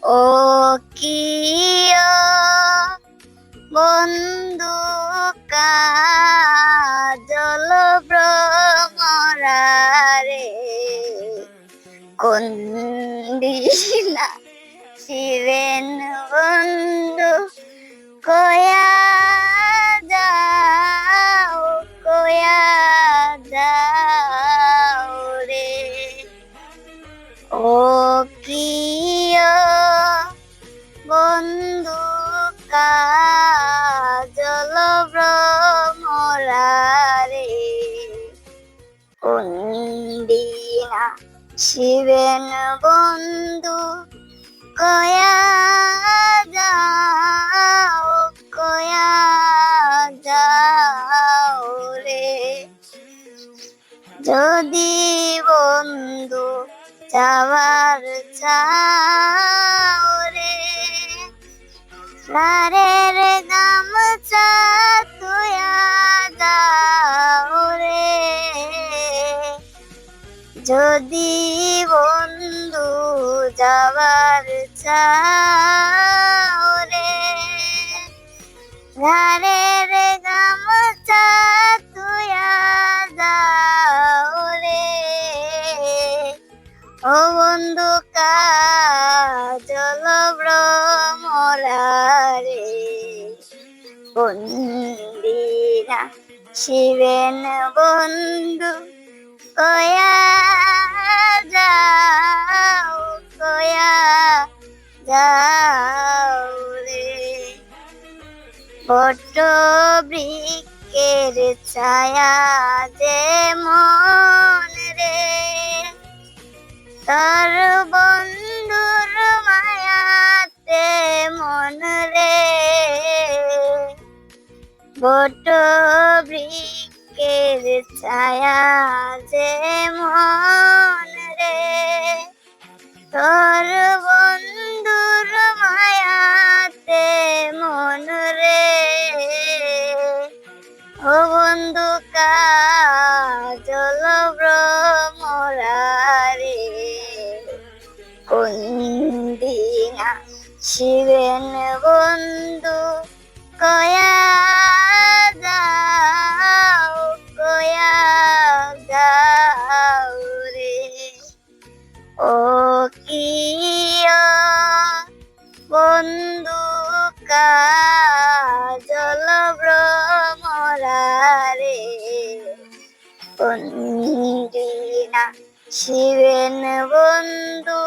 ও কিয় বন্ধু কাজল ভ্রমরারে কোন দিনা শিবেন বন্ধু কয়া যাও কয়া যাও রে ও কিয় বন্ধু কাজল ভ্রমরারে কোন দিনা শিবেন বন্ধু কয়া যাও রে যদি বন্ধু যাওয়ার চাও রে লারের গামছা তুয়া যাও রে যদি বন্ধু যাওয়ার চাও রে ঘরের গামছা তুয়া যাও রে ও বন্ধু কাজল ভ্রমরারে কোন দিনা শিবেন বন্ধু কয়া যাও রে বট বৃক্ষের ছায়া যেমন রে তার বন্ধুর মায়াতে মন রে বট বৃক্ষের ছায়া যেমন রে তোর বন্ধুর মায়াতে মন রে ও বন্ধু কাজল ভ্রমরারে কোন দিনা শিবেন বন্ধু কয়া যাও রে ও কিয় বন্ধু কাজল ভ্রমরারে কোন দিনা শিবেন বন্ধু